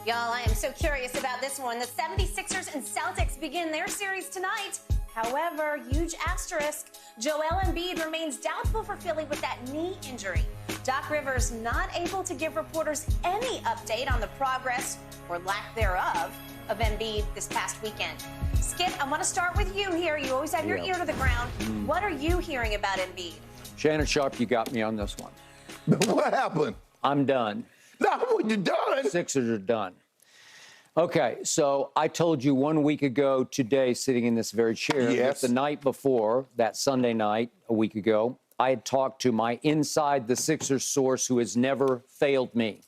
Y'all, I am so curious about this one. The 76ers and Celtics begin their series tonight. However, huge asterisk, Joel Embiid remains doubtful for Philly with that knee injury. Doc Rivers not able to give reporters any update on the progress or lack thereof of Embiid this past weekend. Skip, I want to start with you here. You always have your ear to the ground. What are you hearing about Embiid? Shannon Sharp, you got me on this one. What happened? I'm done. No, you're done. Sixers are done. Okay, so I told you 1 week ago today, sitting in this very chair, that the night before, that Sunday night, a week ago, I had talked to my inside the Sixers source who has never failed me.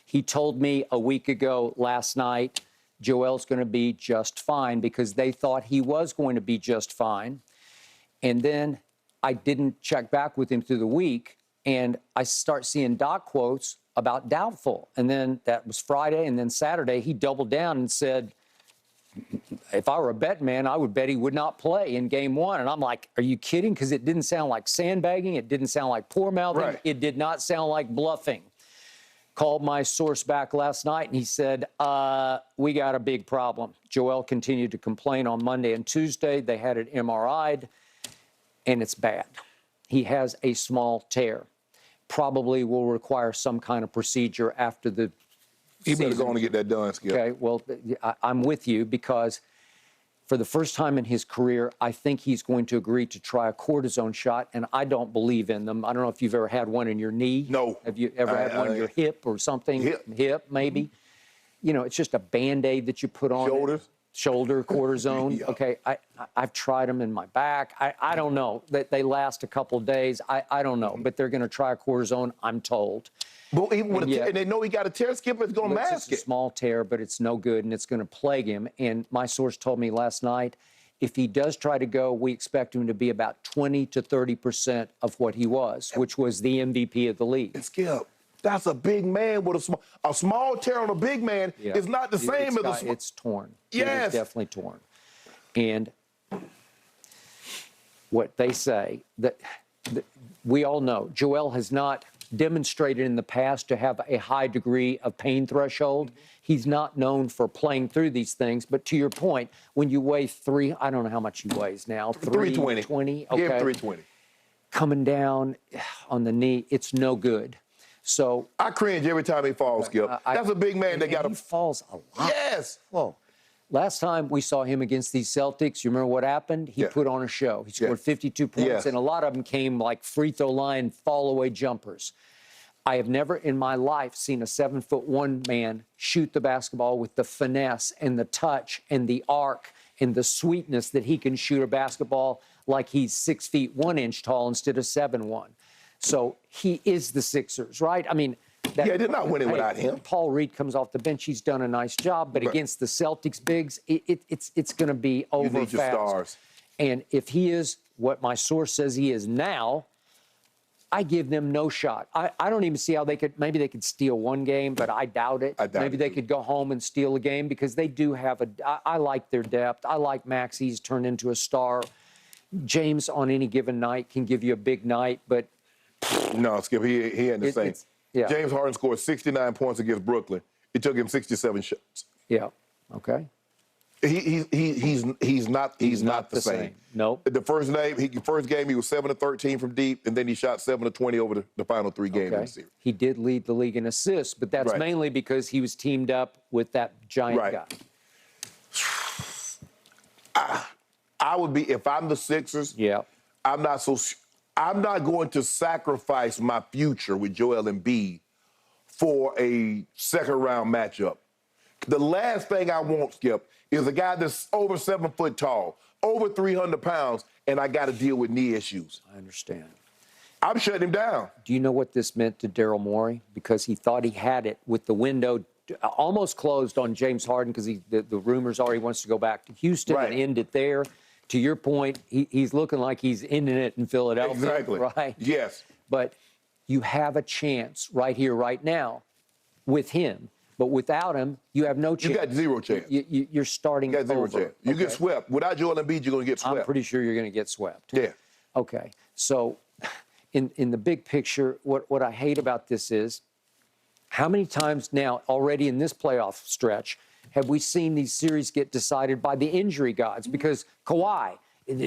He told me a week ago last night, Joel's going to be just fine because they thought he was going to be just fine. And then I didn't check back with him through the week, and I start seeing Doc quotes about doubtful. And then that was Friday, and then Saturday he doubled down and said, if I were a bet man, I would bet he would not play in game one. And I'm like, are you kidding? Because it didn't sound like sandbagging. It didn't sound like poor mouthing. Right. It did not sound like bluffing. Called my source back last night, and he said, we got a big problem. Joel continued to complain on Monday and Tuesday. They had it MRI'd, and it's bad. He has a small tear. Probably will require some kind of procedure after the He better go on and get that done, Skip. Okay, well, I'm with you because for the first time in his career, I think he's going to agree to try a cortisone shot, and I don't believe in them. I don't know if you've ever had one in your knee. No. Have you ever had one in your hip or something? Hip, maybe. You know, it's just a Band-Aid that you put on. Shoulders? Shoulder cortisone. Yeah. Okay, I've tried them in my back. I don't know. They last a couple of days. I don't know, but they're going to try a cortisone, I'm told. But even with and they know he got a tear, Skip, it's going to mask it. It's a small tear, but it's no good, and it's going to plague him. And my source told me last night, if he does try to go, we expect him to be about 20 to 30% of what he was, which was the MVP of the league. And Skip, that's a big man with a small tear on a big man is not the same as a small. It's torn. Yes. It is definitely torn. And what they say, that we all know, Joel has not demonstrated in the past to have a high degree of pain threshold. He's not known for playing through these things. But to your point, when you weigh I don't know how much he weighs now. 320. 320? Okay. Yeah, 320. Coming down on the knee, it's no good. So I cringe every time he falls, Skip. That's a big man that got he falls a lot. Yes. Whoa. Last time we saw him against these Celtics, you remember what happened? He put on a show. He scored 52 points, and a lot of them came like free throw line, fall away jumpers. I have never in my life seen a 7'1" man shoot the basketball with the finesse and the touch and the arc and the sweetness that he can shoot a basketball like he's 6 feet 1 inch tall instead of 7'1". So he is the Sixers, right? I mean, they're not winning without him. Paul Reed comes off the bench. He's done a nice job. But against the Celtics bigs, it's going to be over you need fast. Your stars. And if he is what my source says he is now, I give them no shot. I don't even see how maybe they could steal one game, but I doubt it. Maybe they could go home and steal a game because they do have I like their depth. I like Maxi's turned into a star. James on any given night can give you a big night, but no, Skip, he ain't the same. James Harden scored 69 points against Brooklyn. It took him 67 shots. Yeah. Okay. He's not the same. Nope. The first game he was 7 of 13 from deep, and then he shot 7 of 20 over the final 3 games of the series. He did lead the league in assists, but that's mainly because he was teamed up with that giant guy. I would be, if I'm the Sixers. Yeah. I'm not going to sacrifice my future with Joel Embiid for a second-round matchup. The last thing I want, Skip, is a guy that's over 7 foot tall, over 300 pounds, and I got to deal with knee issues. I understand. I'm shutting him down. Do you know what this meant to Daryl Morey? Because he thought he had it with the window almost closed on James Harden because the rumors are he wants to go back to Houston and end it there. To your point, he's looking like he's ending it in Philadelphia. Exactly. Right? Yes. But you have a chance right here, right now with him. But without him, you have no chance. You got zero chance. You're starting over. You got zero chance. You get swept. Without Joel Embiid, you're going to get swept. I'm pretty sure you're going to get swept. Yeah. Okay. So in the big picture, what I hate about this is How many times now already in this playoff stretch have we seen these series get decided by the injury gods? Because Kawhi,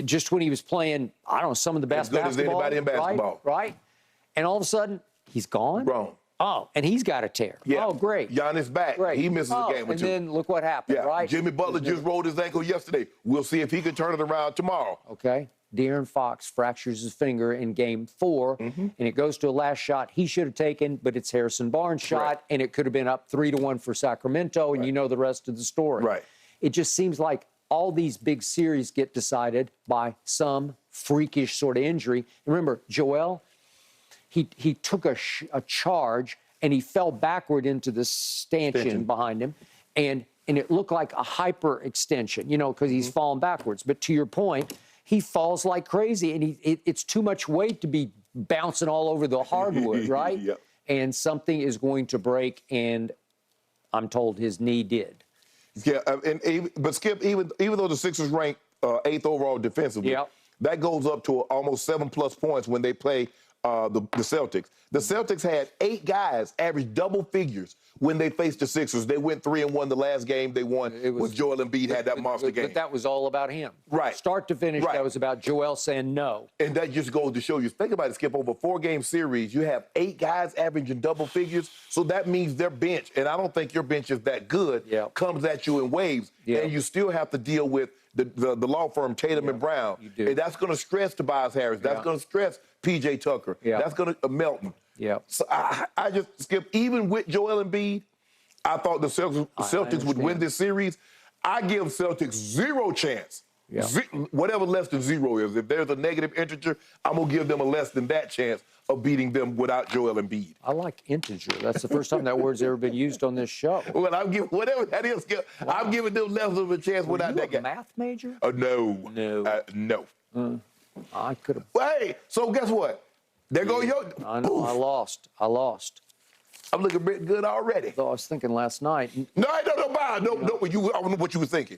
just when he was playing, I don't know, some of the best basketball. As good as anybody in basketball. Right? And all of a sudden, he's gone? Wrong. Oh, and he's got a tear. Yeah. Oh, great. Giannis back. Great. He misses a game or and two. then look what happened, right? Jimmy Butler just rolled his ankle yesterday. We'll see if he can turn it around tomorrow. Okay. De'Aaron Fox fractures his finger in game 4, and it goes to a last shot he should have taken, but it's Harrison Barnes' shot, and it could have been up 3-1 for Sacramento, and you know the rest of the story. Right. It just seems like all these big series get decided by some freakish sort of injury. And remember, Joel, he took a charge, and he fell backward into the stanchion behind him, and it looked like a hyperextension, you know, because he's falling backwards. But to your point, he falls like crazy, and it's too much weight to be bouncing all over the hardwood, right? Yep. And something is going to break, and I'm told his knee did. Yeah, but Skip, even though the Sixers rank 8th overall defensively, that goes up to almost 7+ points when they play the Celtics. The Celtics had 8 guys average double figures when they faced the Sixers. They went 3-1 the last game they won with Joel Embiid had that monster game. But that was all about him. Right. Start to finish, that was about Joel saying no. And that just goes to show you, think about it, Skip, over a 4-game series, you have 8 guys averaging double figures, so that means their bench, and I don't think your bench is that good, comes at you in waves, and you still have to deal with the law firm Tatum and Brown. You do. And that's going to stress Tobias Harris. That's going to stress P.J. Tucker. That's going to Melton. So I just, Skip, even with Joel Embiid, I thought the Celtics would win this series. I give Celtics 0 chance. Whatever less than 0 is. If there's a negative integer, I'm going to give them a less than that chance of beating them without Joel Embiid. I like integer. That's the first time that word's ever been used on this show. Well, I'm giving, whatever that is, Skip, I'm giving them less of a chance without that guy. A math major? No. No. No. I could have. Hey, so guess what? There go your. I know. I lost. I'm looking pretty good already. Though I was thinking last night. No, I don't know what you were thinking.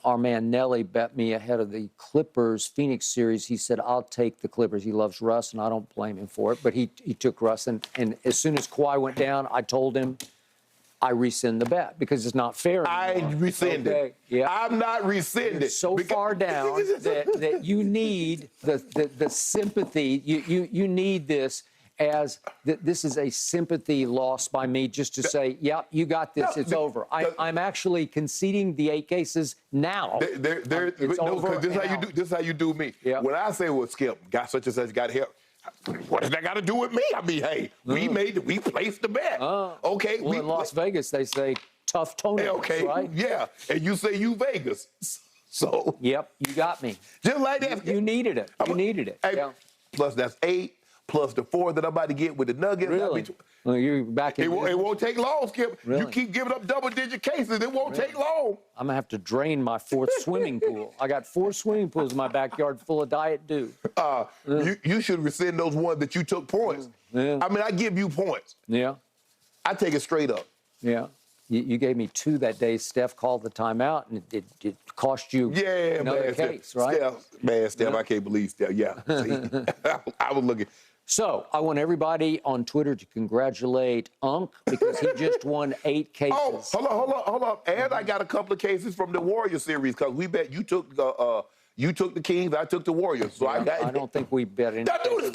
Our man Nelly bet me ahead of the Clippers Phoenix series. He said, I'll take the Clippers. He loves Russ, and I don't blame him for it. But he took Russ. And as soon as Kawhi went down, I told him I rescind the bet because it's not fair anymore. I rescind it. I'm not rescinding. It's so far down that you need the sympathy. You need this as this is a sympathy loss by me just to say, yeah, you got this. It's over. I'm actually conceding the 8 cases now. It's over. This is how you do me. When I say, well, Skip, got such and such got help. What does that got to do with me? I mean, hey, we placed the bet. Okay. Well, in Las Vegas, they say tough toenails, right? Yeah. And you say you Vegas. So. Yep, you got me. Just like that. You needed it. You needed it. Hey, plus that's 8, plus the 4 that I'm about to get with the Nuggets. Really? Well, you're back in. It won't take long, Skip. Really? You keep giving up double-digit cases. It won't take long. I'm going to have to drain my 4th swimming pool. I got 4 swimming pools in my backyard full of Diet Dew. You should rescind those ones that you took points. I mean, I give you points. I take it straight up. You gave me 2 that day. Steph called the timeout, and it cost you another case, right? Steph, I can't believe Steph. See, I was looking. So I want everybody on Twitter to congratulate Unc because he just won 8 cases. Oh, hold on. And I got a couple of cases from the Warrior series because we bet you took the Kings, I took the Warriors. So I don't think we bet any cases.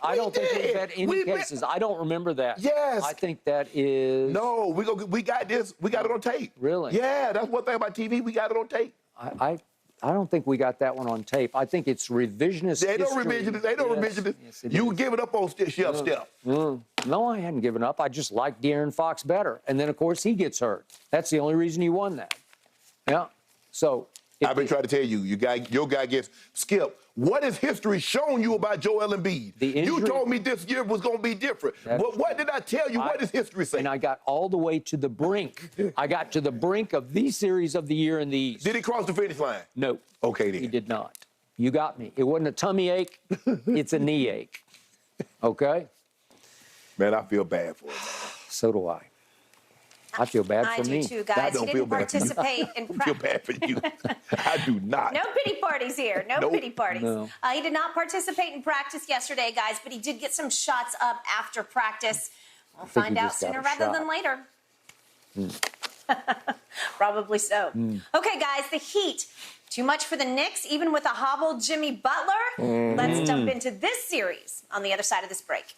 I don't think we bet any cases. I don't remember that. Yes. I think that is. No, we got this. We got it on tape. Really? Yeah, that's one thing about TV. We got it on tape. I don't think we got that one on tape. I think it's revisionist history. They don't revision it. Yes, you give it up on Chef Steph. No, I hadn't given up. I just like De'Aaron Fox better. And then, of course, he gets hurt. That's the only reason you won that. Yeah. So. I've been trying to tell you, your guy gets Skip. What has history shown you about Joel Embiid? You told me this year was going to be different. But what did I tell you? What does history say? And I got all the way to the brink. I got to the brink of the series of the year in the East. Did he cross the finish line? No. Okay, then. He did not. You got me. It wasn't a tummy ache. It's a knee ache. Okay? Man, I feel bad for him. So do I. I feel bad for me. I do too, guys. He didn't participate in practice. I feel bad for you. I do not. No pity parties here. No pity parties. No. He did not participate in practice yesterday, guys, but he did get some shots up after practice. We'll find out sooner rather than later. Probably so. Okay, guys, the Heat. Too much for the Knicks, even with a hobbled Jimmy Butler? Let's jump into this series on the other side of this break.